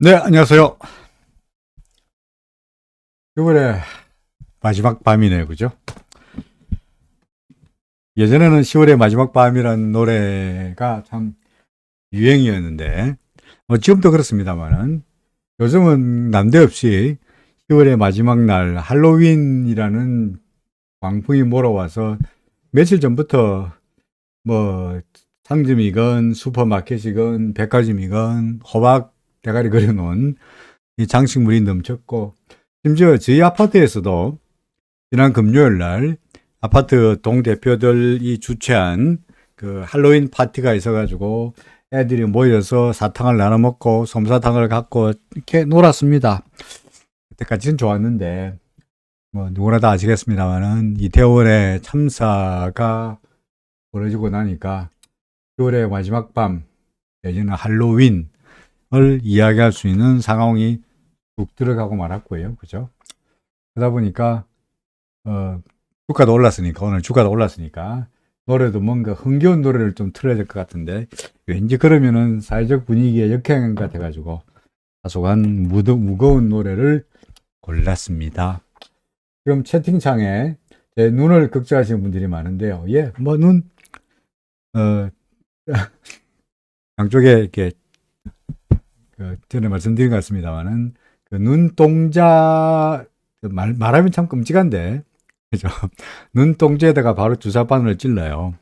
네, 안녕하세요. 6월의 마지막 밤이네요, 그죠? 예전에는 10월의 마지막 밤이라는 노래가 참 유행이었는데, 지금도 그렇습니다만은, 요즘은 난데없이 10월의 마지막 날 할로윈이라는 광풍이 몰아와서 며칠 전부터 뭐 상점이건 슈퍼마켓이건 백화점이건 호박 대가리 그려놓은 이 장식물이 넘쳤고, 심지어 저희 아파트에서도 지난 금요일 날 아파트 동대표들이 주최한 그 할로윈 파티가 있어가지고 애들이 모여서 사탕을 나눠 먹고 솜사탕을 갖고 이렇게 놀았습니다. 그때까지는 좋았는데, 뭐 누구나 다 아시겠습니다만은 이태원의 참사가 벌어지고 나니까 10월의 마지막 밤 내지는 할로윈을 이야기할 수 있는 상황이 뚝 들어가고 말았고요. 그죠? 그러다 보니까 주가도 올랐으니까, 오늘 주가도 올랐으니까 노래도 뭔가 흥겨운 노래를 좀 틀어야 될 것 같은데, 왠지 그러면은 사회적 분위기에 역행한 것 같아가지고 다소간 무거운 노래를 골랐습니다. 지금 채팅창에 제 눈을 걱정하시는 분들이 많은데요. 예, 뭐 양쪽에 이렇게 전에 말씀드린 것 같습니다만은 그 눈동자 말하면 참 끔찍한데, 그죠? 눈동자에다가 바로 주사바늘을 찔러요.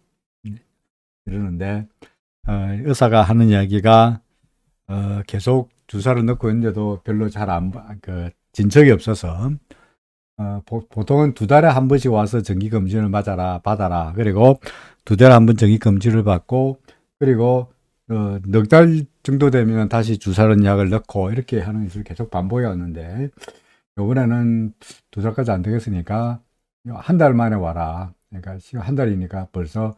이러는데 의사가 하는 이야기가 계속 주사를 넣고 있는데도 별로 잘 진척이 없어서 보통은 2달에 한 번씩 와서 정기검진을 받아라. 그리고 2달에 한 번 정기검진을 받고, 그리고 넉 달 정도 되면 다시 주사는 약을 넣고 이렇게 하는 것을 계속 반복해 왔는데, 요번에는 2달까지 안 되겠으니까 한 달 만에 와라. 그러니까 한 달이니까 벌써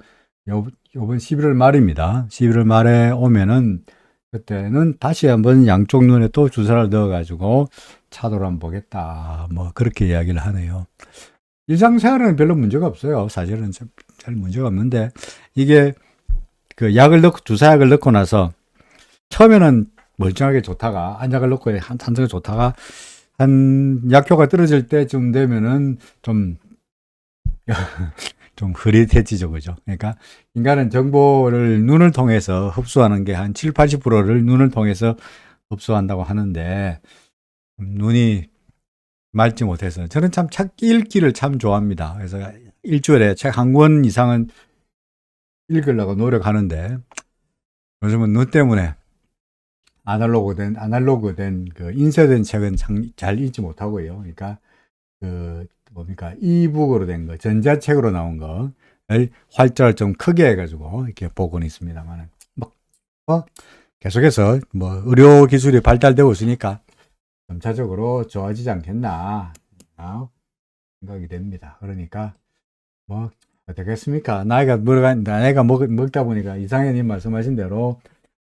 요번 11월 말입니다. 11월 말에 오면은 그때는 다시 한번 양쪽 눈에 또 주사를 넣어가지고 차도를 한번 보겠다. 뭐 그렇게 이야기를 하네요. 일상생활은 별로 문제가 없어요. 사실은 잘 문제가 없는데, 이게 그 주사약을 넣고 나서 처음에는 멀쩡하게 좋다가, 한약을 넣고 한정이 좋다가 한 약효가 떨어질 때쯤 되면은 좀 흐릿해지죠, 그죠? 그러니까 인간은 정보를 눈을 통해서 흡수하는 게 한 7, 80%를 눈을 통해서 흡수한다고 하는데, 눈이 맑지 못해서 저는 참 책 읽기를 참 좋아합니다. 그래서 일주일에 책 한 권 이상은 읽으려고 노력하는데, 요즘은 눈 때문에 아날로그 된 그 인쇄된 책은 잘 읽지 못하고요. 그러니까 이북으로 된 거, 전자책으로 나온 거를 활자를 좀 크게 해가지고 이렇게 보고는 있습니다만, 계속해서 의료 기술이 발달되고 있으니까 점차적으로 좋아지지 않겠나 생각이 됩니다. 그러니까 어떻겠습니까? 나이가 먹다 보니까 이상현님 말씀하신 대로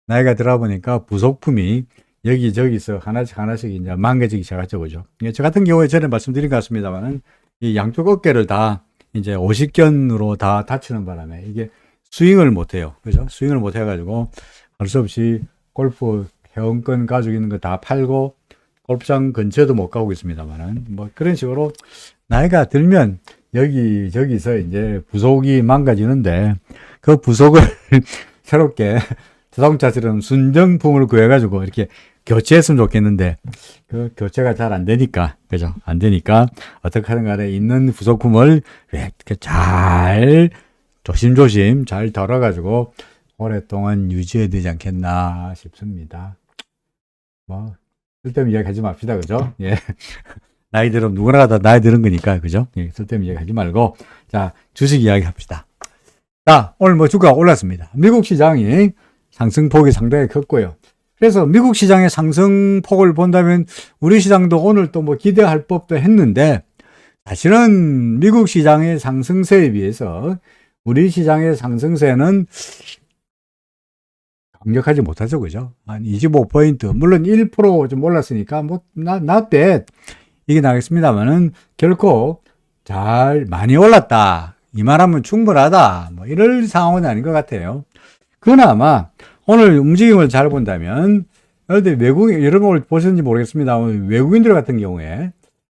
나이가 들어 보니까 부속품이 여기저기서 하나씩 이제 망가지기 시작하죠, 그죠? 저 같은 경우에 전에 말씀드린 것 같습니다만은 이 양쪽 어깨를 다 이제 오십견으로 다 다치는 바람에 이게 스윙을 못 해요, 그죠? 스윙을 못 해가지고 할 수 없이 골프 회원권 가지고 있는 거 다 팔고 골프장 근처에도 못 가고 있습니다만은, 그런 식으로 나이가 들면 여기저기서 이제 부속이 망가지는데, 그 부속을 새롭게 자동차처럼 순정품을 구해가지고 이렇게 교체했으면 좋겠는데, 그 교체가 잘 안 되니까, 그죠? 안 되니까, 어떻게 하든 간에 있는 부속품을 이렇게 잘, 조심조심 잘 덜어가지고, 오랫동안 유지해야 되지 않겠나 싶습니다. 쓸데없는 이야기 하지 맙시다, 그죠? 예. 나이 들으면 누구나 다 나이 드는 거니까, 그죠? 예, 쓸데없는 이야기 하지 말고, 자, 주식 이야기 합시다. 자, 오늘 주가가 올랐습니다. 미국 시장이 상승폭이 상당히 컸고요. 그래서 미국 시장의 상승폭을 본다면 우리 시장도 오늘 또 기대할 법도 했는데, 사실은 미국 시장의 상승세에 비해서 우리 시장의 상승세는 강력하지 못하죠, 그죠? 한 25포인트, 물론 1%좀 올랐으니까 나때 이게 나겠습니다만은 결코 많이 올랐다, 이 말하면 충분하다, 이럴 상황은 아닌 것 같아요. 그나마 오늘 움직임을 잘 본다면 예를 들어 여러분 보셨는지 모르겠습니다. 외국인들 같은 경우에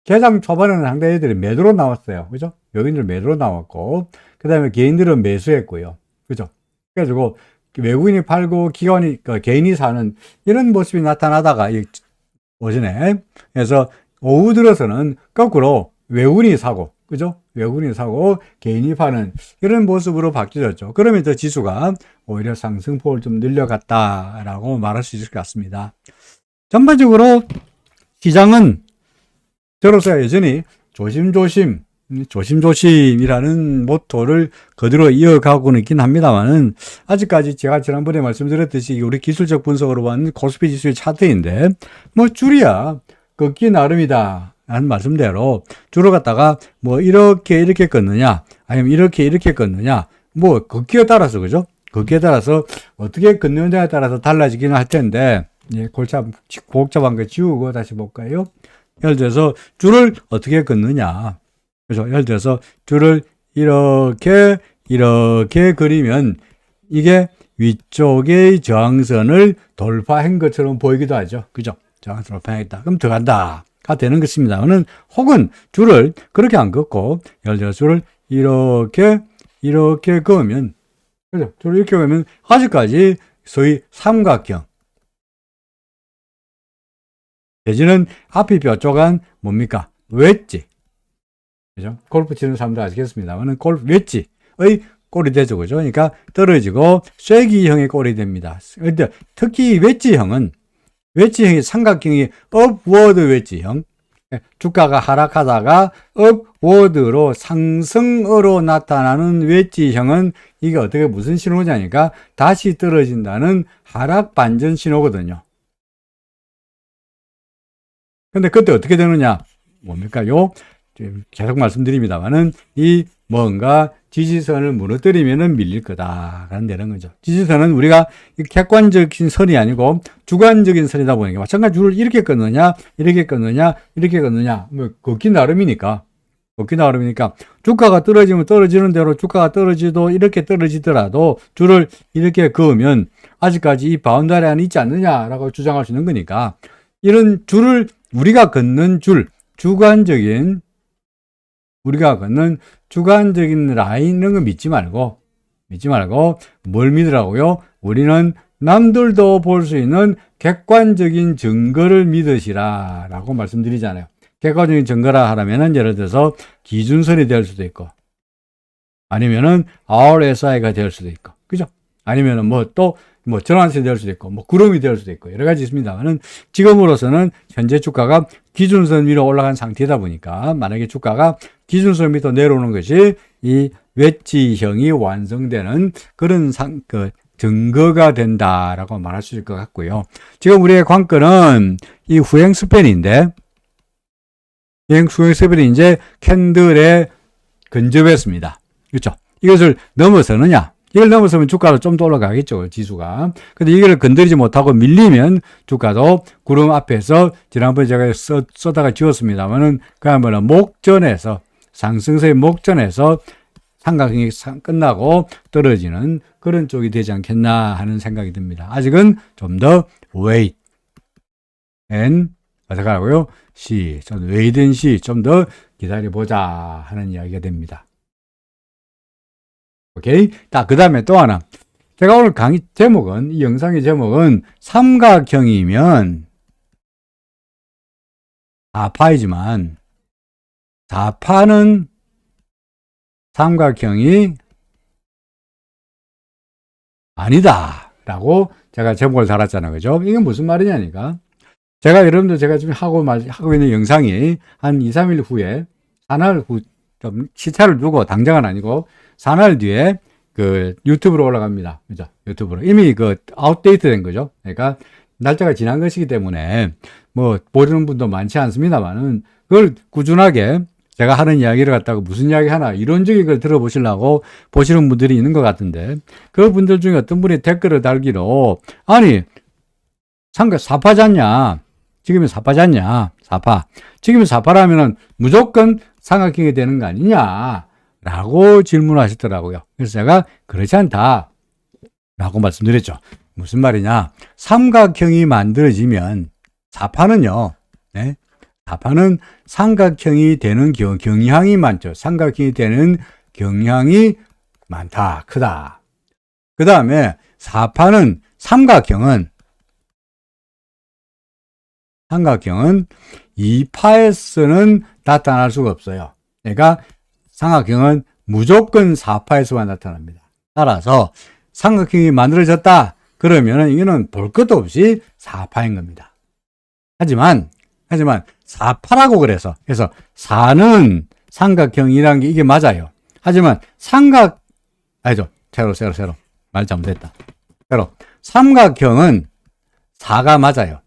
개장 초반에는 상당히 애들이 매도로 나왔어요. 그죠? 외국인들 매도로 나왔고, 그 다음에 개인들은 매수했고요. 그죠? 그래가지고 외국인이 팔고 기관이, 개인이 사는 이런 모습이 나타나다가 오전에, 그래서 오후 들어서는 거꾸로 외국인이 사고, 그죠? 외국인이 사고 개인이 파는 이런 모습으로 바뀌었죠. 그러면서 지수가 오히려 상승폭을 좀 늘려갔다라고 말할 수 있을 것 같습니다. 전반적으로 시장은 저로서 여전히 조심조심이라는 모토를 그대로 이어가고는 있긴 합니다만은, 아직까지 제가 지난번에 말씀드렸듯이 우리 기술적 분석으로 본 코스피 지수의 차트인데, 뭐 줄이야 걷기 나름이다 하는 말씀대로 줄을 갖다가 뭐 이렇게 끊느냐 아니면 이렇게 끊느냐, 뭐 걷기에 따라서, 그죠? 걷기에 따라서 어떻게 끊느냐에 따라서 달라지기는 할 텐데, 복잡한 거 지우고 다시 볼까요? 예를 들어서 줄을 어떻게 긋느냐. 그죠? 예를 들어서 줄을 이렇게 그리면 이게 위쪽의 저항선을 돌파한 것처럼 보이기도 하죠. 그죠? 저항선을 돌파했다. 그럼 들어간다. 가 되는 것입니다만은, 혹은 줄을 그렇게 안 긋고, 예를 들어 줄을 이렇게 그으면, 그죠? 줄을 이렇게 그으면 아직까지 소위 삼각형. 내지는 앞이 뾰족한 뭡니까? 웨지. 그죠? 골프 치는 사람들 아시겠습니다만은 웨지의 골이 되죠. 그죠? 그러니까 떨어지고 쐐기형의 골이 됩니다. 근데 특히 웨지형이 업워드 웨지형. 주가가 하락하다가 업워드로 상승으로 나타나는 웨지형은 이게 어떻게 무슨 신호냐니까 다시 떨어진다는 하락 반전 신호거든요. 근데 그때 어떻게 되느냐? 뭡니까? 계속 말씀드립니다만은, 뭔가 지지선을 무너뜨리면은 밀릴 거다라는 데는 거죠. 지지선은 우리가 객관적인 선이 아니고 주관적인 선이다 보니까, 마찬가지 줄을 이렇게 끊느냐, 뭐, 걷기 나름이니까, 주가가 떨어지면 떨어지는 대로 주가가 떨어지도 이렇게 떨어지더라도 줄을 이렇게 그으면 아직까지 이 바운더리 안에 있지 않느냐라고 주장할 수 있는 거니까, 이런 줄을 우리가 걷는 주관적인 라인 이런 거 믿지 말고 뭘 믿으라고요? 우리는 남들도 볼 수 있는 객관적인 증거를 믿으시라 라고 말씀드리잖아요. 객관적인 증거라 하라면은, 예를 들어서 기준선이 될 수도 있고, 아니면은 RSI가 될 수도 있고, 그죠? 아니면은 전환선이 될 수도 있고, 구름이 될 수도 있고, 여러 가지 있습니다만은, 지금으로서는 현재 주가가 기준선 위로 올라간 상태다 보니까, 만약에 주가가 기준선 밑으로 내려오는 것이 이 웨지형이 완성되는 그런 증거가 된다라고 말할 수 있을 것 같고요. 지금 우리의 관건은 이 후행 스팬인데, 후행 스팬이 이제 캔들에 근접했습니다. 그렇죠? 이것을 넘어서느냐? 이걸 넘어서면 주가도 좀 더 올라가겠죠, 지수가. 근데 이걸 건드리지 못하고 밀리면 주가도 구름 앞에서, 지난번에 제가 써다가 지웠습니다만은, 그야말로 상승세의 목전에서 삼각형이 끝나고 떨어지는 그런 쪽이 되지 않겠나 하는 생각이 듭니다. 아직은 좀 더 wait and 어떻게 하고요? wait and see, 좀 더 기다려보자 하는 이야기가 됩니다. 오케이? 그 다음에 또 하나. 제가 오늘 이 영상의 제목은 삼각형이면 4파이지만 4파는 삼각형이 아니다 라고 제가 제목을 달았잖아요. 그죠? 이게 무슨 말이냐니까. 제가 지금 하고 있는 영상이 한 2, 3일 후에, 사날 후, 좀 시차를 두고, 당장은 아니고, 사날 뒤에 유튜브로 올라갑니다. 그죠? 유튜브로. 이미 아웃데이트 된 거죠. 그러니까 날짜가 지난 것이기 때문에 보시는 분도 많지 않습니다만은, 그걸 꾸준하게 제가 하는 이야기를 갖다가 무슨 이야기 하나, 이론적인 걸 들어보시려고 보시는 분들이 있는 것 같은데, 그 분들 중에 어떤 분이 댓글을 달기로, 아니, 4파잖냐? 지금이 4파잖냐? 4파. 지금이 4파라면은 무조건 삼각형이 되는 거 아니냐? 라고 질문을 하시더라고요. 그래서 제가 그렇지 않다 라고 말씀드렸죠. 무슨 말이냐? 삼각형이 만들어지면 사파는요. 네? 사파는 삼각형이 되는 경향이 많죠. 삼각형이 되는 경향이 많다, 크다. 그 다음에 사파는 삼각형은 2파에서는 나타날 수가 없어요. 그러니까 삼각형은 무조건 4파에서만 나타납니다. 따라서 삼각형이 만들어졌다. 그러면 이거는 볼 것도 없이 4파인 겁니다. 하지만 4파라고 그래서 4는 삼각형이라는 게 이게 맞아요. 하지만 아니죠. 세로. 말 잘못했다. 세로. 삼각형은 4가 맞아요.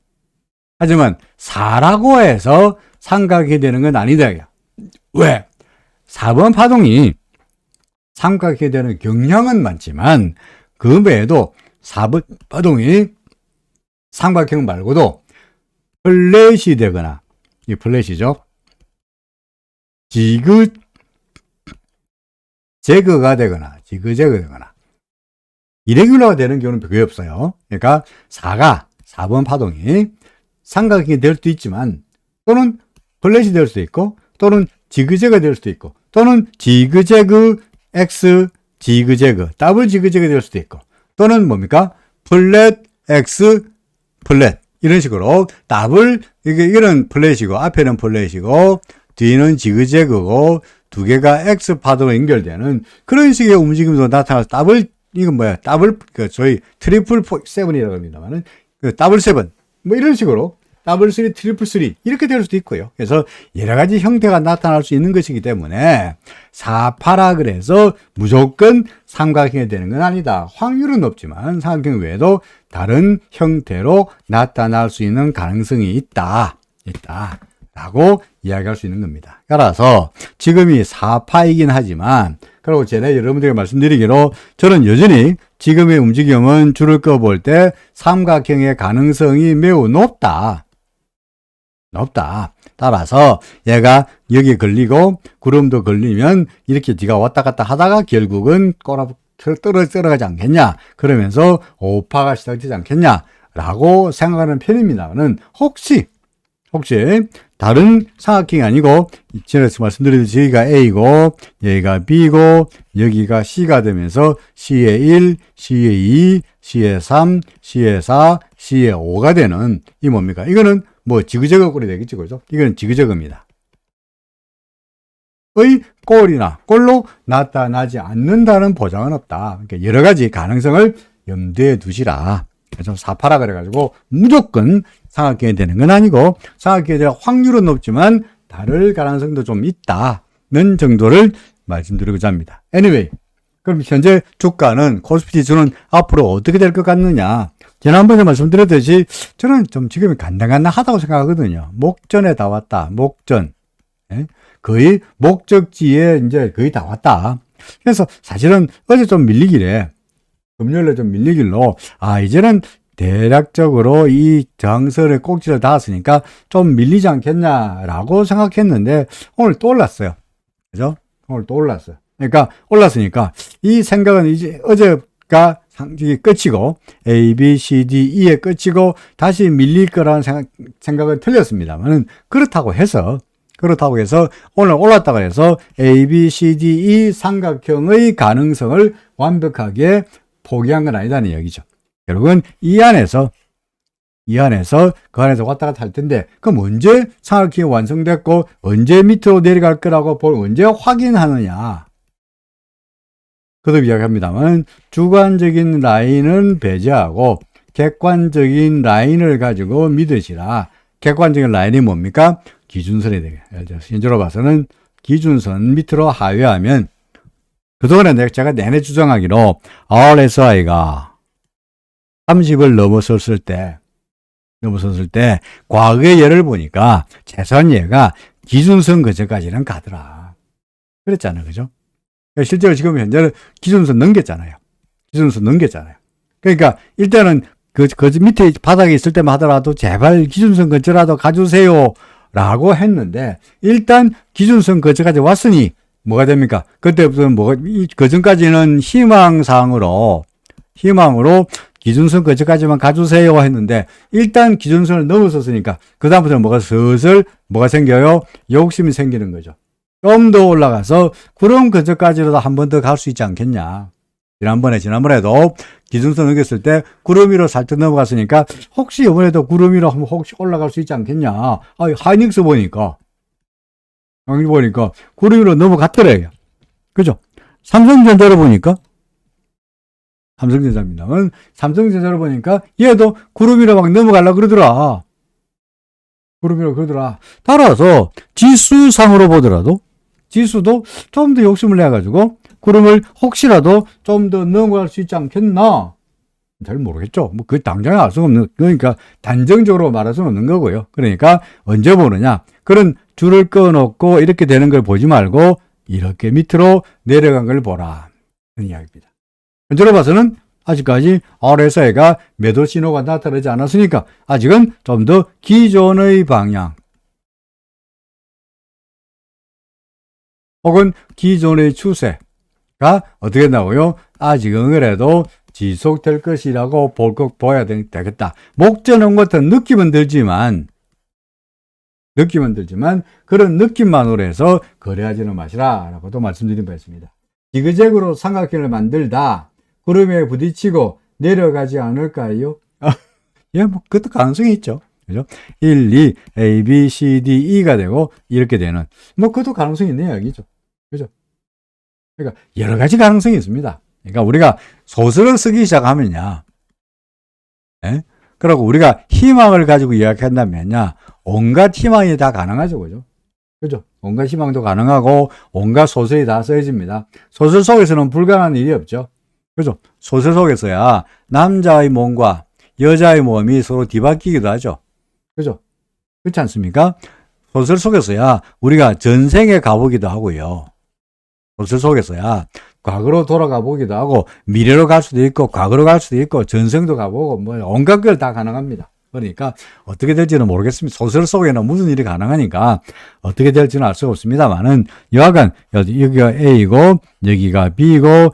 하지만 4라고 해서 삼각이 되는 건 아니다. 왜? 4번 파동이 삼각형이 되는 경향은 많지만 그 외에도 4번 파동이 삼각형 말고도 플랫이 되거나, 이 플랫이죠. 지그재그가 되거나, 이레귤러가 되는 경우는 거의 없어요. 그러니까 4번 파동이 삼각형이 될 수도 있지만, 또는 플랫이 될 수도 있고, 또는 지그재그가 될 수도 있고, 또는 지그재그 X 지그재그, 더블 지그재그 될 수도 있고, 또는 뭡니까? 플랫 X 플랫. 이런 식으로 더블, 이런 플랫이고, 앞에는 플랫이고, 뒤는 지그재그고, 두 개가 X 파도로 연결되는 그런 식의 움직임도 나타나서 더블, 이건 뭐야? 더블, 저희 트리플 세븐이라고 합니다만은, 더블 세븐. 뭐 이런 식으로 더블 3, 트리플 3 이렇게 될 수도 있고요. 그래서 여러 가지 형태가 나타날 수 있는 것이기 때문에 4파라 그래서 무조건 삼각형이 되는 건 아니다. 확률은 높지만 삼각형 외에도 다른 형태로 나타날 수 있는 가능성이 있다 라고 이야기할 수 있는 겁니다. 따라서 지금이 4파이긴 하지만, 그리고 제가 여러분들에게 말씀드리기로 저는 여전히 지금의 움직임은 줄을 꺼볼 때 삼각형의 가능성이 매우 높다. 따라서 얘가 여기 걸리고 구름도 걸리면 이렇게 뒤가 왔다 갔다 하다가 결국은 떨어가지 않겠냐. 그러면서 5파가 시작되지 않겠냐. 라고 생각하는 편입니다는 혹시 다른 삼각형이 아니고 전에서 말씀드렸듯이 여기가 A고 여기가 B고 여기가 C가 되면서 C의 1, C의 2, C의 3, C의 4, C의 5가 되는 이 뭡니까? 이거는 뭐 지그재그 꼴이 되겠죠, 그죠? 이거는 지그재그입니다. 의 꼴로 나타나지 않는다는 보장은 없다. 그러니까 여러 가지 가능성을 염두에 두시라. 그래서 4파라 그래가지고 무조건 삼각형이 되는 건 아니고 삼각형이 될 확률은 높지만 다를 가능성도 좀 있다는 정도를 말씀드리고자 합니다. Anyway, 그럼 현재 주가는 코스피 지수는 앞으로 어떻게 될 것 같느냐? 지난번에 말씀드렸듯이 저는 좀 지금이 간당간당하다고 생각하거든요. 목전에 다 왔다. 목전. 거의 목적지에 이제 거의 다 왔다. 그래서 사실은 어제 좀 밀리길래 금요일에 좀 밀리길로 이제는 대략적으로 이 저항선의 꼭지를 닿았으니까 좀 밀리지 않겠냐라고 생각했는데 오늘 또 올랐어요. 그죠? 오늘 또 올랐어요. 그러니까 올랐으니까 이 생각은 이제 어제가 상징이 끝이고 A, B, C, D, E의 끝이고 다시 밀릴 거라는 생각은 틀렸습니다만 그렇다고 해서 오늘 올랐다고 해서 A, B, C, D, E 삼각형의 가능성을 완벽하게 포기한 건 아니다는 얘기죠. 결국은 이 안에서 그 안에서 왔다 갔다 할 텐데 그럼 언제 삼각형이 완성됐고 언제 밑으로 내려갈 거라고 언제 확인하느냐. 그도 이야기합니다만 주관적인 라인은 배제하고 객관적인 라인을 가지고 믿으시라. 객관적인 라인이 뭡니까? 기준선이 되겠죠. 현재로 봐서는 기준선 밑으로 하회하면 그동안에 제가 내내 주장하기로 RSI가 30을 넘어섰을 때 과거의 예를 보니까 최소한 얘가 기준선 근처까지는 가더라. 그랬잖아요. 그죠? 실제로 지금 현재는 기준선 넘겼잖아요. 그러니까 일단은 그 밑에 바닥에 있을 때만 하더라도 제발 기준선 근처라도 가주세요 라고 했는데 일단 기준선 근처까지 왔으니 뭐가 됩니까? 그때부터는 그 전까지는 희망으로 기준선 거기까지만 가주세요 했는데 일단 기준선을 넘어섰으니까 그 다음부터는 뭐가 생겨요? 욕심이 생기는 거죠. 좀 더 올라가서 구름 근처까지라도 한 번 더 갈 수 있지 않겠냐. 지난번에도 기준선 넘겼을 때 구름 위로 살짝 넘어갔으니까 혹시 이번에도 구름 위로 한번 혹시 올라갈 수 있지 않겠냐. 하이닉스 보니까 구름 위로 넘어갔더래요. 그죠? 삼성전자로 보니까 삼성전자로 보니까 얘도 구름 위로 막 넘어가려고 그러더라. 따라서 지수상으로 보더라도 지수도 좀 더 욕심을 내가지고 구름을 혹시라도 좀 더 넘어갈 수 있지 않겠나? 잘 모르겠죠. 뭐, 그 당장에 알 수가 없는, 그러니까 단정적으로 말할 수는 없는 거고요. 그러니까 언제 보느냐? 그런 줄을 꺼놓고 이렇게 되는 걸 보지 말고 이렇게 밑으로 내려간 걸 보라. 그런 이야기입니다. 현재로 봐서는 아직까지 RSI가 매도 신호가 나타나지 않았으니까 아직은 좀 더 기존의 방향 혹은 기존의 추세가 어떻게 나오요? 아직은 그래도 지속될 것이라고 봐야 되겠다. 목전은 같은 느낌은 들지만 그런 느낌만으로 해서 거래하지는 마시라 라고도 말씀드린 바 있습니다. 지그재그로 삼각형을 만들다 구름에 부딪히고 내려가지 않을까요? 예, 뭐 그것도 가능성이 있죠. 그죠? 1, 2, A, B, C, D, E가 되고 이렇게 되는 뭐 그것도 가능성이 있는 이야기죠. 그죠? 그러니까 여러 가지 가능성이 있습니다. 그러니까 우리가 소설을 쓰기 시작하면요. 예? 그리고 우리가 희망을 가지고 이야기한다면요. 온갖 희망이 다 가능하죠. 그죠? 온갖 희망도 가능하고 온갖 소설이 다 써집니다. 소설 속에서는 불가능한 일이 없죠. 그죠? 소설 속에서야 남자의 몸과 여자의 몸이 서로 뒤바뀌기도 하죠. 그죠? 그렇지 않습니까? 소설 속에서야 우리가 전생에 가보기도 하고요. 소설 속에서야 과거로 돌아가 보기도 하고 미래로 갈 수도 있고 과거로 갈 수도 있고 전생도 가보고 뭐 온갖 걸 다 가능합니다. 그러니까 어떻게 될지는 모르겠습니다. 소설 속에는 무슨 일이 가능하니까 어떻게 될지는 알 수가 없습니다만은 여하간 여기가 A고 여기가 B고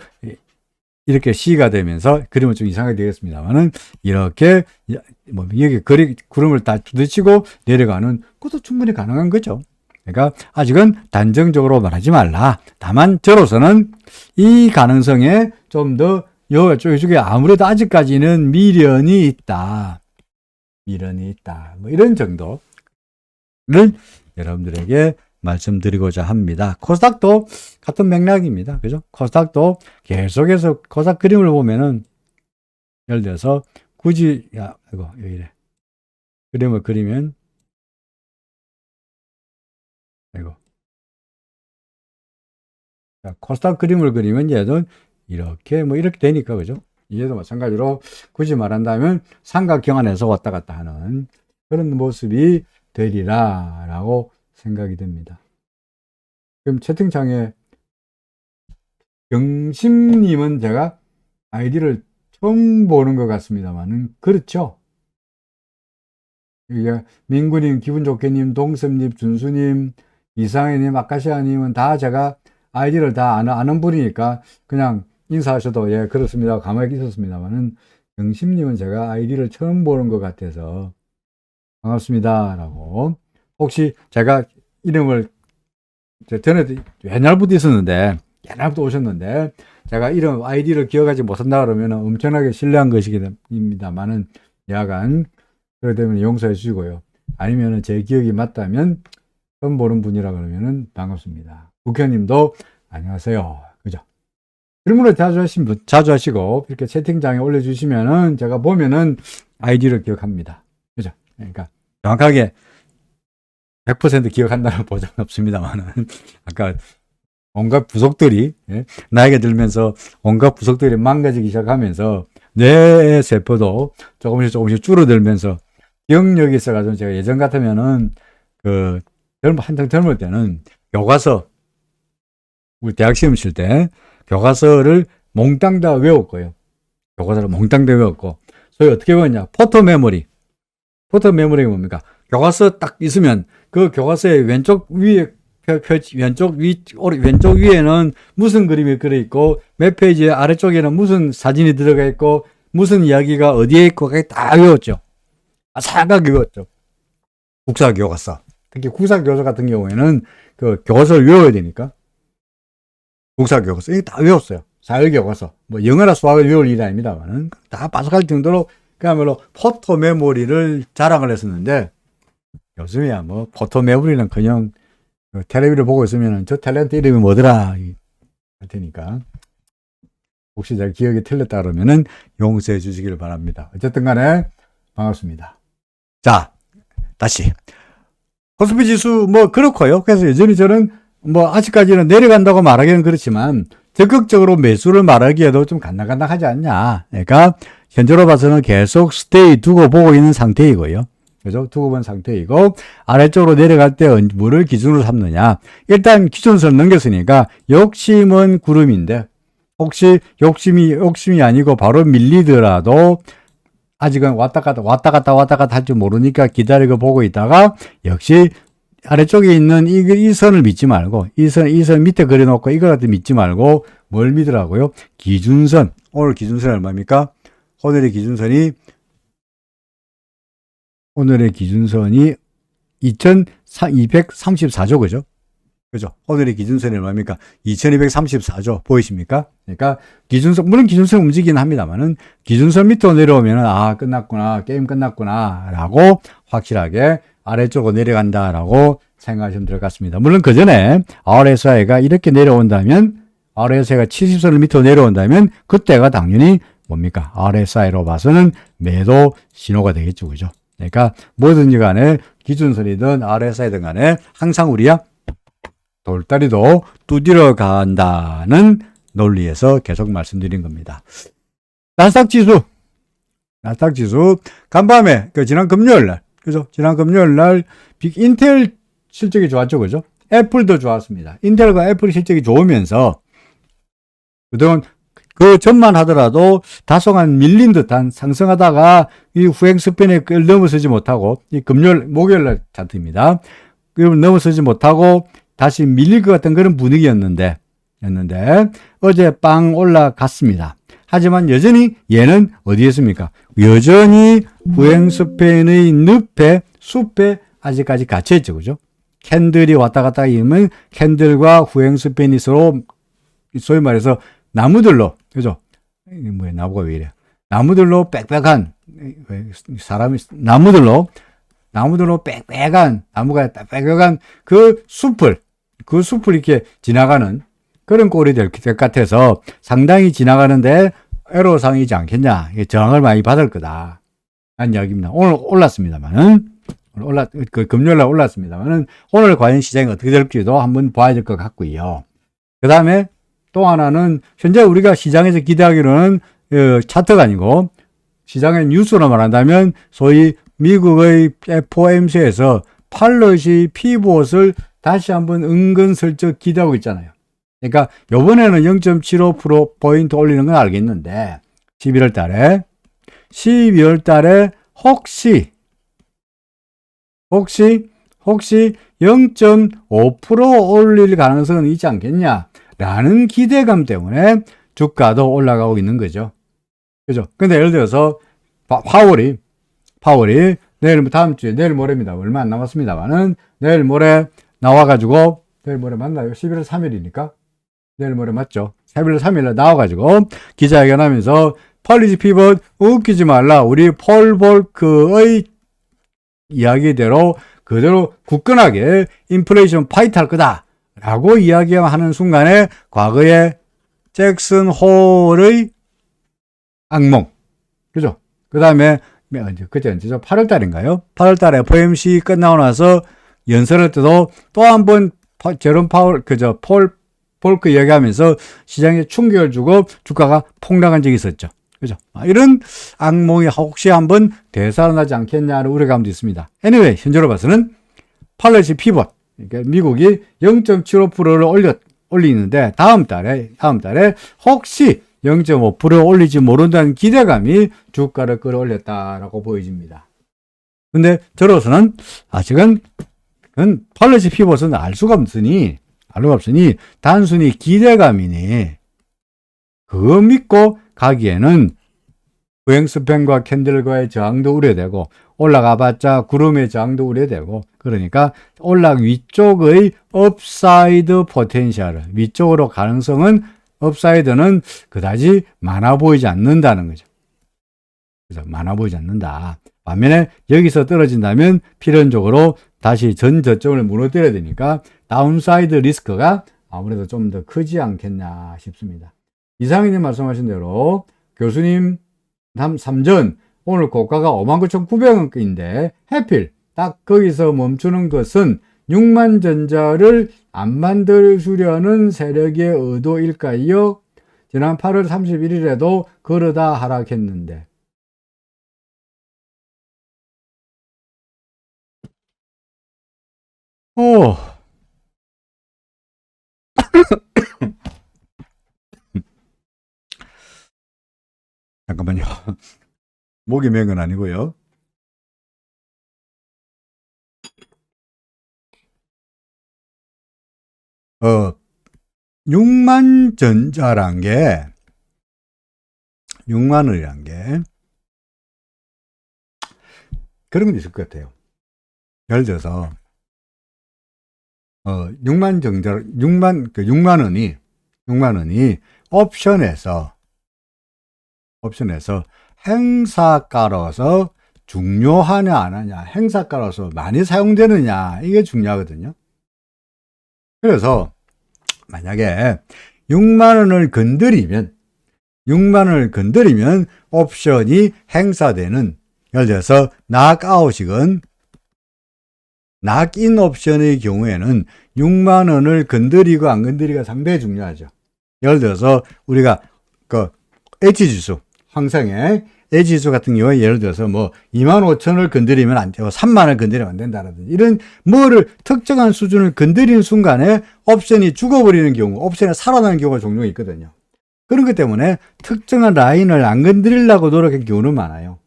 이렇게 C가 되면서 그림은 좀 이상하게 되겠습니다만은 이렇게 뭐 여기 구름을 다 부딪히고 내려가는 것도 충분히 가능한 거죠. 그러니까 아직은 단정적으로 말하지 말라. 다만 저로서는 이 가능성에 좀 더 이쪽에 아무래도 아직까지는 미련이 있다. 뭐 이런 정도를 여러분들에게 말씀드리고자 합니다. 코스닥도 같은 맥락입니다. 그죠? 코스닥도 계속해서 코스닥 그림을 보면은 예를 들어서 굳이 이거 이래 그림을 그리면 코스닥 그림을 그리면 얘도 이렇게 되니까 그죠? 얘도 마찬가지로 굳이 말한다면 삼각형 안에서 왔다 갔다 하는 그런 모습이 되리라 라고 생각이 됩니다. 그럼 채팅창에 경심님은 제가 아이디를 처음 보는 것 같습니다만은 그렇죠. 이게 민구님, 기분좋게님, 동섭님, 준수님, 이상혜님, 아카시아님은 다 제가 아이디를 다 아는 분이니까 그냥 인사하셔도 예 그렇습니다 가만히 있었습니다만은 경심님은 제가 아이디를 처음 보는 것 같아서 반갑습니다 라고 혹시 제가 이름을 전에 옛날부터 있었는데 옛날부터 오셨는데 제가 이름 아이디를 기억하지 못한다 그러면 엄청나게 실례한 것입니다만은 야간 그렇기 때문에 용서해 주시고요. 아니면은 제 기억이 맞다면 처음 보는 분이라 그러면은 반갑습니다. 국현님도 안녕하세요. 그죠? 질문을 자주 하시고 이렇게 채팅창에 올려주시면은 제가 보면은 아이디를 기억합니다. 그죠? 그러니까 정확하게 100% 기억한다는 보장은 없습니다만은 아까 온갖 부속들이 나이가 들면서 온갖 부속들이 망가지기 시작하면서 뇌 세포도 조금씩 줄어들면서 기억력이 있어가지고 제가 예전 같으면은 한창 젊을 때는 교과서 우리 대학 시험 칠 때 교과서를 몽땅 다 외웠고요. 교과서를 몽땅 다 외웠고 소위 어떻게 외웠냐? 포토 메모리가 뭡니까? 교과서 딱 있으면 그 교과서의 왼쪽 위에는 무슨 그림이 그려 있고 몇 페이지 아래쪽에는 무슨 사진이 들어가 있고 무슨 이야기가 어디에 있고 다 외웠죠. 아삭하게 외웠죠. 국사 교과서. 특히 국사 교과서 같은 경우에는 그 교과서를 외워야 되니까. 국사 교과서. 이게 다 외웠어요. 사회 교과서. 뭐 영어나 수학을 외울 일이 아닙니다만은 다 빠삭할 정도로 그야말로 포토 메모리를 자랑을 했었는데 요즘이야 뭐 포토 메모리는 그냥 텔레비를 보고 있으면 저 탤런트 이름이 뭐더라 할 테니까 혹시 제가 기억이 틀렸다 그러면은 용서해 주시기를 바랍니다. 어쨌든 간에 반갑습니다. 자, 다시 코스피 지수 뭐 그렇고요. 그래서 여전히 저는 뭐 아직까지는 내려간다고 말하기는 그렇지만 적극적으로 매수를 말하기에도 좀 간당간당하지 않냐. 그러니까 현재로 봐서는 계속 스테이 두고 보고 있는 상태이고요. 그죠? 두고 본 상태이고 아래쪽으로 내려갈 때 뭐를 기준으로 삼느냐. 일단 기준선을 넘겼으니까 욕심은 구름인데 혹시 욕심이 아니고 바로 밀리더라도 아직은 왔다 갔다 할 줄 모르니까 기다리고 보고 있다가 역시 아래쪽에 있는 이 선을 믿지 말고 이 선 밑에 그려놓고 이걸 갖다 믿지 말고 뭘 믿으라고요? 기준선. 오늘 기준선이 얼마입니까? 오늘의 기준선이 2234조 그죠? 그죠? 오늘의 기준선이 얼마입니까? 2234조 보이십니까? 그러니까 기준선 물론 기준선 움직이긴 합니다만은 기준선 밑으로 내려오면은 아 끝났구나 게임 끝났구나 라고 확실하게 아래쪽으로 내려간다라고 생각하시면 될 것 같습니다. 물론 그 전에 RSI가 이렇게 내려온다면 RSI가 70선을 밑으로 내려온다면 그때가 당연히 뭡니까? RSI로 봐서는 매도 신호가 되겠죠. 그죠? 그러니까 뭐든지 간에 기준선이든 RSI든 간에 항상 우리야 돌다리도 두드려 간다는 논리에서 계속 말씀드린 겁니다. 나스닥 지수 간밤에 지난 금요일 날 그죠? 지난 금요일 날 인텔 실적이 좋았죠. 그죠? 애플도 좋았습니다. 인텔과 애플 실적이 좋으면서 그동안 그 전만 하더라도 다소간 밀린 듯한 상승하다가 이 후행 스팬에 넘어서지 못하고 이 목요일 날 차트입니다. 그걸 넘어서지 못하고 다시 밀릴 것 같은 그런 분위기였는데 어제 빵 올라갔습니다. 하지만 여전히 얘는 어디에 있습니까? 여전히 후행 스팬의 숲에 아직까지 갇혀있죠. 그죠? 캔들이 왔다 갔다 이으면 캔들과 후행 스팬이 서로 소위 말해서 나무들로 그죠? 뭐야 나무가 왜 이래? 나무들로 빽빽한 사람이 나무들로 빽빽한 나무가 빽빽한 그 숲을 이렇게 지나가는 그런 꼴이 될 것 같아서 상당히 지나가는데 애로사항이지 않겠냐. 저항을 많이 받을 거다. 라는 이야기입니다. 오늘 올랐습니다만은 금요일 날 올랐습니다만은 오늘 과연 시장이 어떻게 될지도 한번 봐야 될 것 같고요. 그 다음에 또 하나는 현재 우리가 시장에서 기대하기로는 차트가 아니고 시장의 뉴스로 말한다면 소위 미국의 FOMC에서 팔러시 피봇을 다시 한번 은근슬쩍 기대하고 있잖아요. 그러니까 요번에는 0.75%포인트 올리는 건 알겠는데 12월 달에 혹시 0.5% 올릴 가능성은 있지 않겠냐라는 기대감 때문에 주가도 올라가고 있는 거죠. 그죠? 근데 예를 들어서 파월이 내일 모레입니다. 얼마 안 남았습니다만은 내일 모레 나와가지고 내일 모레 맞나요? 11월 3일이니까 내일 모레 맞죠? 11월 3일에 나와가지고 기자회견 하면서 폴리시 피벗 웃기지 말라. 우리 폴 볼크의 이야기대로 그대로 굳건하게 인플레이션 파이트 할 거다. 라고 이야기하는 순간에 과거에 잭슨 홀의 악몽. 그죠? 그 다음에 그때 언제죠? 8월 달인가요? 8월 달에 FOMC 끝나고 나서 연설할 때도 또 한 번 제롬 파월, 폴 볼크 이야기하면서 시장에 충격을 주고 주가가 폭락한 적이 있었죠. 그죠? 이런 악몽이 혹시 한번 되살아나지 않겠냐는 우려감도 있습니다. anyway, 현재로 봐서는 팔러시 피벗, 그러니까 미국이 0.75%를 올리는데 다음 달에 혹시 0.5% 올리지 모른다는 기대감이 주가를 끌어올렸다라고 보여집니다. 근데 저로서는 아직은 팔러시 피벗은 알 수가 없으니 단순히 기대감이니 그거 믿고 가기에는 구행스팬과 캔들과의 저항도 우려되고 올라가봤자 구름의 저항도 우려되고 그러니까 올라 위쪽의 업사이드 포텐셜 위쪽으로 가능성은 업사이드는 그다지 많아 보이지 않는다는 거죠. 그래서 많아 보이지 않는다. 반면에 여기서 떨어진다면 필연적으로 다시 전 저점을 무너뜨려야 되니까 다운사이드 리스크가 아무래도 좀 더 크지 않겠나 싶습니다. 이상희님 말씀하신 대로 교수님 3전 오늘 고가가 59,900원인데 해필 딱 거기서 멈추는 것은 6만 전자를 안 만들어주려는 세력의 의도일까요? 지난 8월 31일에도 그러다 하락했는데 잠깐만요. 목이 맨 건 아니고요. 6만 전자란 게 6만 원이란 게 그런 게 있을 것 같아요. 예를 들어서 6만 전자 6만 원이 옵션에서 행사가로서 중요하냐 안 하냐, 행사가로서 많이 사용되느냐 이게 중요하거든요. 그래서 만약에 6만 원을 건드리면 옵션이 행사되는, 예를 들어서 낙아웃이건 낙인 옵션의 경우에는 6만 원을 건드리고 안 건드리기가 상당히 중요하죠. 예를 들어서 우리가 그 H지수, 항상의 H지수 같은 경우에 예를 들어서 뭐 25,000을 건드리면 안 되고 3만을 건드리면 안 된다라든지 이런 뭐를 특정한 수준을 건드리는 순간에 옵션이 죽어버리는 경우, 옵션이 살아나는 경우가 종종 있거든요. 그런 것 때문에 특정한 라인을 안 건드리려고 노력한 경우는 많아요.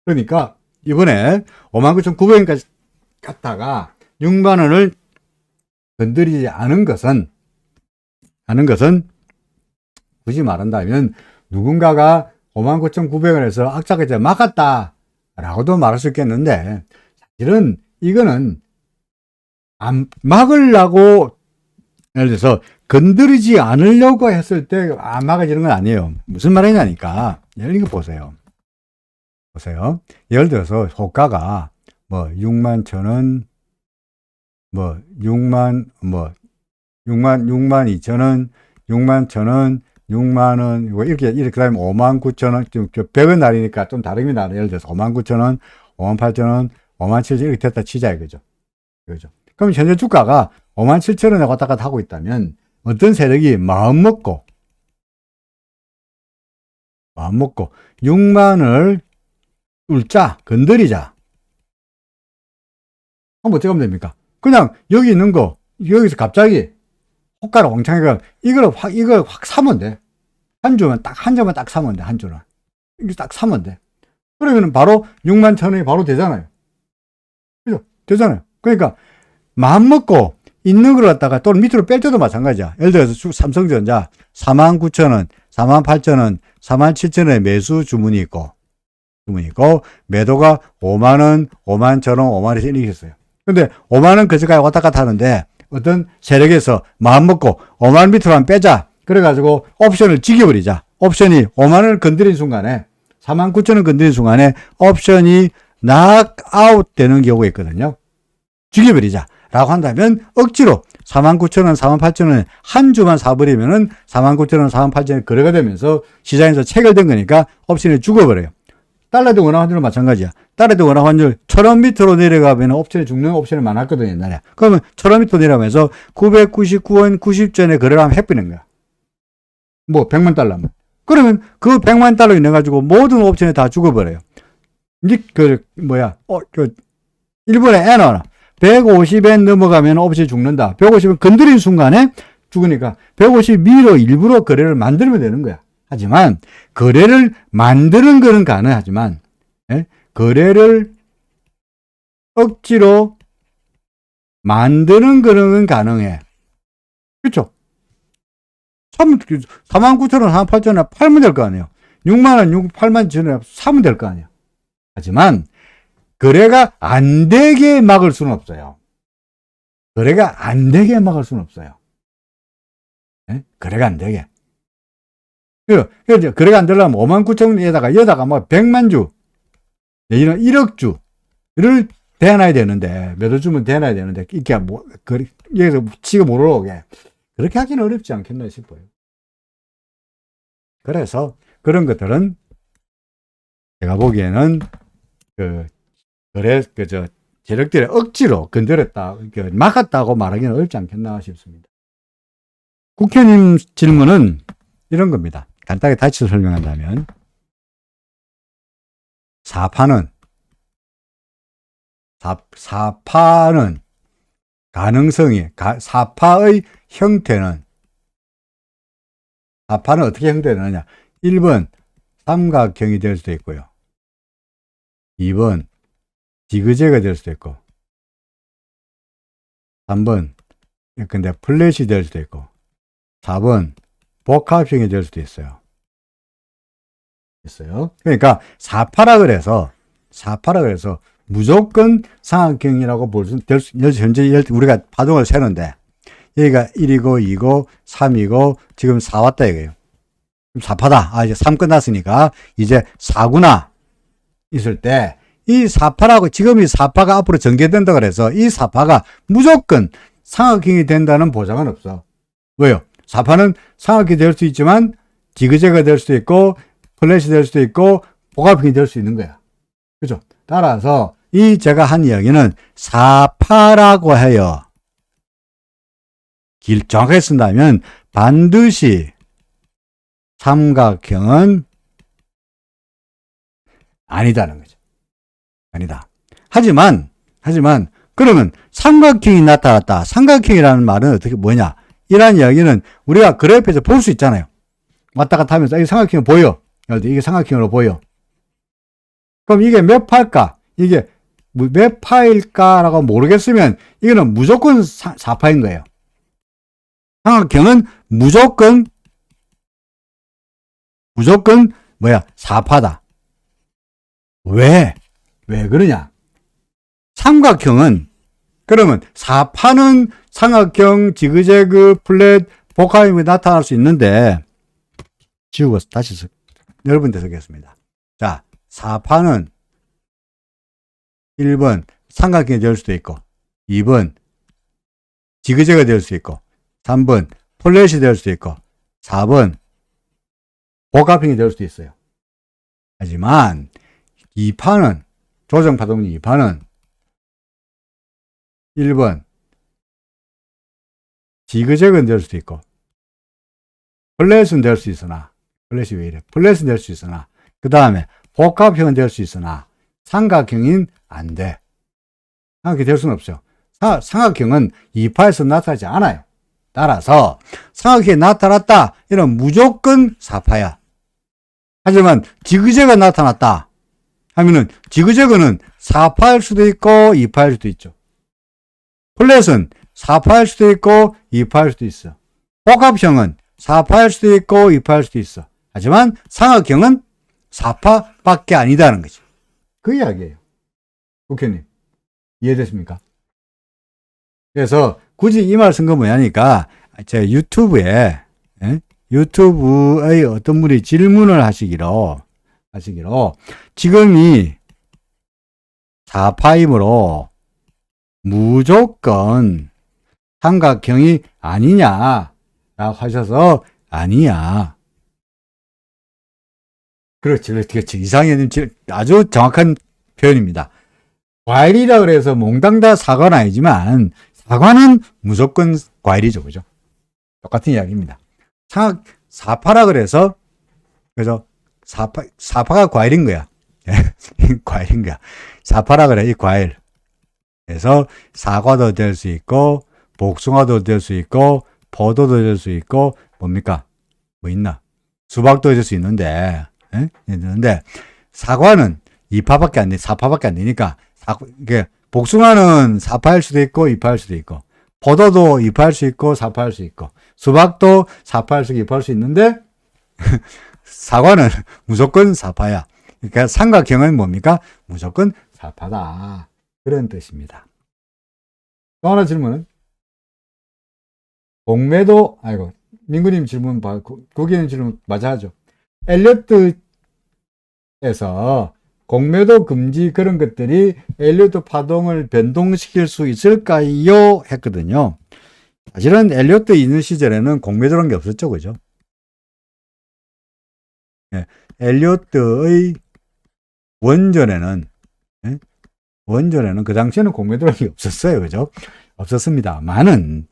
그러니까 이번에 59,900원까지 갔다가 6만 원을 건드리지 않은 것은 굳이 말한다면 누군가가 59,900원에서 악착같이 막았다 라고도 말할 수 있겠는데, 사실은 이거는 안 막으려고, 예를 들어서 건드리지 않으려고 했을 때 안 막아지는 건 아니에요. 무슨 말이냐니까 예를 들어 보세요. 예를 들어서 호가가 뭐 6만 1,000원, 뭐 6만 2,000원, 6만 1,000원, 6만 원, 이렇게 그다음에 59,000원, 100원 날이니까 좀 다르게 나눠. 예를 들어서 59,000원, 58,000원, 57,000원 이렇게 됐다 치자 이거죠. 그죠? 그럼 현재 주가가 57,000원에 왔다 갔다 하고 있다면 어떤 세력이 마음 먹고 6만을 건드리자. 그럼 어떻게 하면 됩니까? 그냥 여기 있는 거, 여기서 갑자기 호가를 왕창 해가 이걸 확 사면 돼. 한 주만 딱 사면 돼. 한 주는. 이거 딱 사면 돼. 그러면 바로 6만 1,000원이 바로 되잖아요. 그죠? 되잖아요. 그러니까 마음 먹고 있는 걸 갖다가 또는 밑으로 뺄 때도 마찬가지야. 예를 들어서 삼성전자 49,000원, 48,000원, 47,000원에 매수 주문이 있고 매도가 5만원, 51,000원, 5만원 이렇게 있어요. 근데 5만원 그저까지 왔다 갔다 하는데 어떤 세력에서 마음 먹고 5만원 밑으로만 빼자. 그래가지고 옵션을 지겨버리자. 옵션이 5만원을 건드린 순간에 49,000원 건드린 순간에 옵션이 낙아웃 되는 경우가 있거든요. 죽여버리자 라고 한다면 억지로 49,000원, 48,000원 한 주만 사버리면은 49,000원, 48,000원 거래가 되면서 시장에서 체결된 거니까 옵션이 죽어버려요. 달러도 원화 환율은 마찬가지야. 달러도 원화 환율 1,000원 밑으로 내려가면 옵션이 죽는 옵션이 많았거든요, 옛날에. 그러면 1,000원 밑으로 내려가면서 999원 90전에 거래를 하면 해버리는 거야. 뭐 100만 달러면. 그러면 그 100만 달러 인해가지고 모든 옵션이 다 죽어버려요. 이제 일본의 엔화 150엔 넘어가면 옵션이 죽는다. 150엔 건드린 순간에 죽으니까 150미로 일부러 거래를 만들면 되는 거야. 하지만 거래를 만드는 거는 가능하지만 거래를 억지로 만드는 거는 가능해. 그렇죠? 49,000원, 48,000원 팔면 될 거 아니에요. 6만 원, 8만 전에 사면 될 거 아니야. 하지만 거래가 안 되게 막을 수는 없어요. 거래가 안 되게 막을 수는 없어요. 네? 거래가 안 되게. 그래서 거래가 안 되려면 5만 9천 여다가 뭐 100만 주, 내지는 1억 주를 대놔야 되는데, 몇 월 주면 대놔야 되는데, 이렇게 뭐, 여기서 지가 못 올라오게. 그렇게 하기는 어렵지 않겠나 싶어요. 그래서 그런 것들은 제가 보기에는 세력들의 억지로 건드렸다, 막았다고 말하기는 어렵지 않겠나 싶습니다. 국회의원님 질문은 이런 겁니다. 간단하게 다시 설명한다면, 사파는 가능성이, 사파의 형태는, 사파는 어떻게 형태되느냐? 1번, 삼각형이 될 수도 있고요. 2번, 지그재그가 될 수도 있고, 3번, 근데 플랫이 될 수도 있고, 4번, 복합형이 될 수도 있어요. 그러니까, 사파라 그래서 무조건 삼각형이라고 현재 우리가 파동을 세는데, 여기가 1이고, 2고, 3이고, 지금 4 왔다 이거예요. 4파다. 이제 3 끝났으니까, 이제 4구나. 있을 때, 이 4파라고, 지금 이 4파가 앞으로 전개된다 그래서, 이 4파가 무조건 삼각형이 된다는 보장은 없어. 왜요? 4파는 삼각형이 될 수 있지만, 지그재그가 될 수도 있고, 플랫이 될 수도 있고, 복합형이 될 수 있는 거야. 그죠? 따라서, 제가 한 이야기는 4파라고 해요. 정확하게 쓴다면, 반드시 삼각형은 아니다는 거죠. 아니다. 하지만, 그러면 삼각형이 나타났다. 삼각형이라는 말은 뭐냐? 이런 이야기는 우리가 그래프에서 볼 수 있잖아요. 왔다 갔다 하면서, 이게 삼각형이 보여. 이게 삼각형으로 보여. 그럼 이게 몇 파일까? 이게 몇 파일까라고 모르겠으면, 이거는 무조건 4파인 거예요. 삼각형은 무조건 4파다. 왜 그러냐? 삼각형은, 그러면 4파는 삼각형, 지그재그, 플랫, 복합형이 나타날 수 있는데, 지우고 다시 여러분들 쓰겠습니다. 자, 4파는 1번 삼각형이 될 수도 있고, 2번 지그재그가 될 수 있고, 3번 플랫이 될 수도 있고, 4번 복합형이 될 수도 있어요. 하지만 2파는, 조정파동리 2파는 1번 지그재그는 될 수도 있고, 플랫은 될 수 있으나, 플랫이 왜 이래? 플랫은 될 수 있으나, 그 다음에 복합형은 될 수 있으나, 삼각형인 안 돼. 삼각형이 될 수는 없어요. 삼각형은 2파에서 나타나지 않아요. 따라서 삼각형이 나타났다, 이런 무조건 4파야. 하지만 지그재그가 나타났다 하면은, 지그재그는 4파일 수도 있고 2파일 수도 있죠. 플랫은 4파일 수도 있고 2파일 수도 있어. 복합형은 4파일 수도 있고 2파일 수도 있어. 하지만 삼각형은 4파밖에 아니다는 거죠. 그 이야기예요. 국회의원님, 이해됐습니까? 그래서 굳이 이 말 쓴 건 뭐냐니까, 제 유튜브에, 유튜브의 어떤 분이 질문을 하시기로, 지금이 4파이므로 무조건 삼각형이 아니냐라고 하셔서, 아니야. 그렇지. 이상현님 아주 정확한 표현입니다. 과일이라 그래서 몽땅 다 사과는 아니지만, 사과는 무조건 과일이죠. 그죠? 똑같은 이야기입니다. 4파라 그래서, 그죠? 4파가 과일인 거야. 과일인 거야. 4파라 그래, 이 과일. 그래서 사과도 될 수 있고, 복숭아도 될 수 있고, 포도도 될 수 있고, 뭡니까? 뭐 있나? 수박도 될 수 있는데, 사과는 2파밖에 안 돼, 4파밖에 안 되니까, 복숭아는 4파일 수도 있고 2파일 수도 있고, 포도도 2파일 수 있고 4파일 수 있고, 수박도 4파일 수 있고 2파일 수 있는데 사과는 무조건 사파야. 그러니까 삼각형은 뭡니까? 무조건 사파다. 그런 뜻입니다. 또 하나 질문은? 공매도, 아이고, 민구님 질문, 고기는 질문 맞아 하죠. 엘리어트에서 공매도 금지 그런 것들이 엘리어트 파동을 변동시킬 수 있을까요? 했거든요. 사실은 엘리어트 있는 시절에는 공매도라는 게 없었죠. 그죠? 예, 엘리어트의 원전에는, 예? 원전에는 그 당시에는 공매도라는 게 없었어요. 그죠? 없었습니다만은,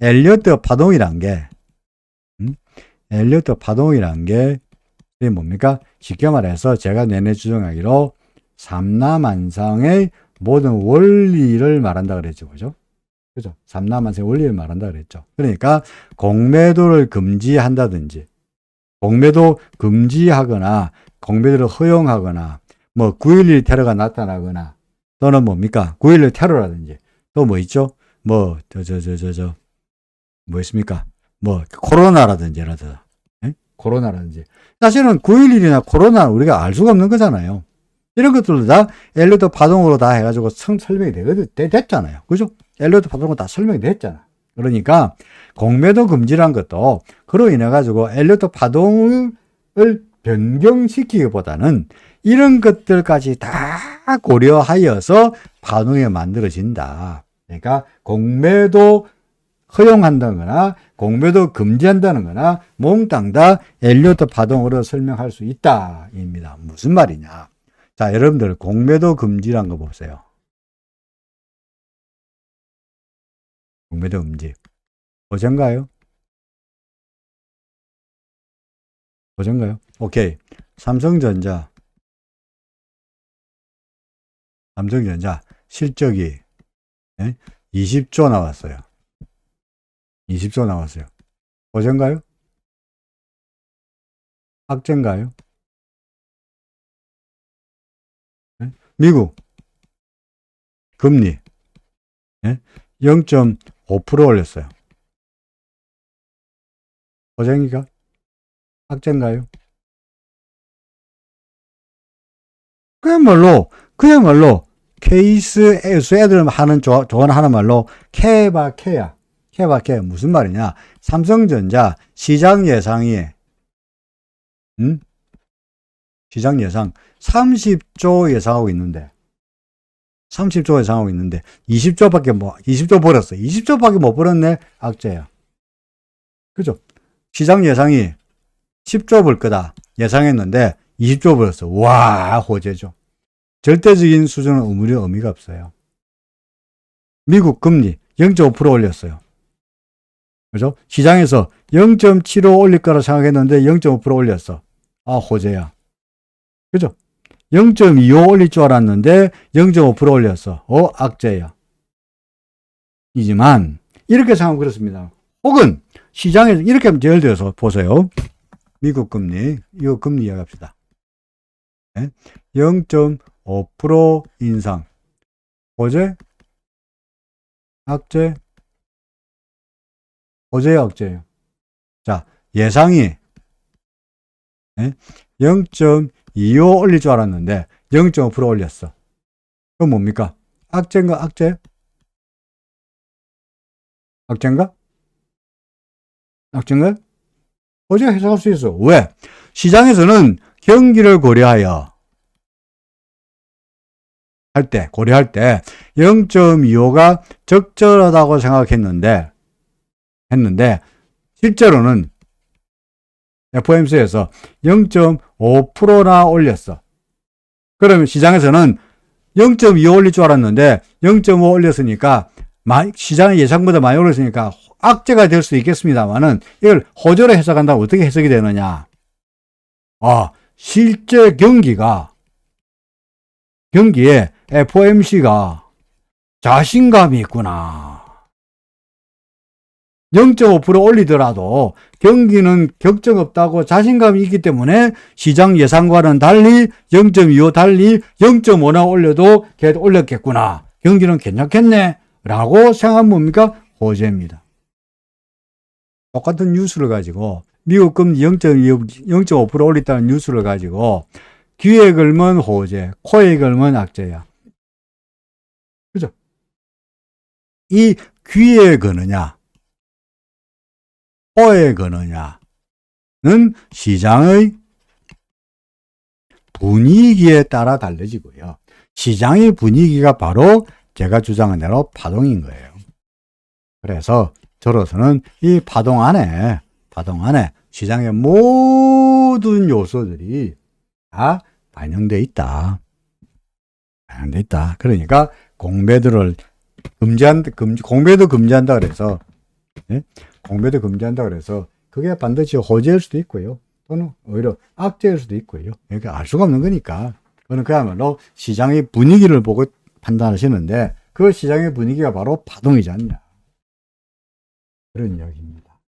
엘리어트 파동이란 게, 엘리어트 파동이란 게, 이게 뭡니까? 쉽게 말해서 제가 내내 주장하기로 삼라만상의 모든 원리를 말한다 그랬죠. 그죠? 그죠? 삼라만상의 원리를 말한다 그랬죠. 그러니까 공매도를 금지한다든지, 공매도 금지하거나, 공매도를 허용하거나, 뭐 9.11 테러가 나타나거나, 또는 뭡니까? 9.11 테러라든지, 또 뭐 있죠? 뭐, 뭐 있습니까? 뭐, 코로나라든지, 코로나라든지. 사실은 9.11이나 코로나 우리가 알 수가 없는 거잖아요. 이런 것들도 다 엘리어트 파동으로 다 해가지고 설명이 됐잖아요. 그죠? 엘리어트 파동으로 다 설명이 됐잖아. 그러니까 공매도 금지란 것도 그로 인해가지고 엘리어트 파동을 변경시키기보다는 이런 것들까지 다 고려하여서 파동이 만들어진다. 그러니까 공매도 허용한다거나 공매도 금지한다거나 몽땅 다 엘리어트 파동으로 설명할 수 있다 입니다. 무슨 말이냐? 자, 여러분들 공매도 금지란 거 보세요. 공매도 금지. 보전가요? 보전가요? 오케이. 삼성전자 실적이 20조 나왔어요. 20조 나왔어요. 보전가요? 악재인가요? 미국 금리 0.5% 올렸어요. 보전기가 악재인가요? 그야말로 케이스에서 애들 하는 조언하는 말로 케바케야. 케바케 무슨 말이냐? 삼성전자 시장 예상이 시장 예상 30조 예상하고 있는데 20조 벌었어. 20조밖에 못 벌었네. 악재야. 그죠? 시장 예상이 10조 벌 거다 예상했는데 20조 벌었어. 와, 호재죠. 절대적인 수준은 의미가 없어요. 미국 금리 0.5% 올렸어요. 그죠? 시장에서 0.75 올릴 거라 생각했는데 0.5% 올렸어. 아, 호재야. 그죠? 0.25 올릴 줄 알았는데 0.5% 올렸어. 악재야. 이지만 이렇게 생각하면 그렇습니다. 혹은 시장에서 이렇게 하면 예를 들어서 보세요. 미국 금리, 이거 금리 이야기합시다. 0.5% 인상. 호재? 악재? 호재야, 악재예요. 자, 예상이 0.25 올릴 줄 알았는데 0.5% 올렸어. 그건 뭡니까? 악재인가, 악재? 악재인가? 악재인가? 호재가 해석할 수 있어. 왜? 시장에서는 경기를 고려할 때 0.25가 적절하다고 생각했는데 실제로는 FOMC에서 0.5%나 올렸어. 그러면 시장에서는 0.25 올릴 줄 알았는데 0.5 올렸으니까 시장의 예상보다 많이 올렸으니까 악재가 될 수 있겠습니다만은 이걸 호재로 해석한다면 어떻게 해석이 되느냐? 실제 경기에 FOMC가 자신감이 있구나. 0.5% 올리더라도 경기는 격정 없다고 자신감이 있기 때문에 시장 예상과는 달리 0.25 달리 0.5나 올려도 걔도 올렸겠구나. 경기는 괜찮겠네. 라고 생각하면 뭡니까? 호재입니다. 똑같은 뉴스를 가지고 미국 금리 0.5% 올렸다는 뉴스를 가지고 귀에 걸면 호재, 코에 걸면 악재야. 그죠? 이 귀에 거느냐, 코에 거느냐는 시장의 분위기에 따라 달라지고요. 시장의 분위기가 바로 제가 주장한 대로 파동인 거예요. 그래서 저로서는 이 파동 안에 시장의 모든 요소들이 다 반영돼 있다. 그러니까 공매도를 공매도 금지한다 그래서, 예? 공매도 금지한다 그래서 그게 반드시 호재일 수도 있고요. 또는 오히려 악재일 수도 있고요. 그러니까 알 수가 없는 거니까. 그거는 그야말로 시장의 분위기를 보고 판단하시는데 그 시장의 분위기가 바로 파동이지 않냐. 그런 이야기입니다.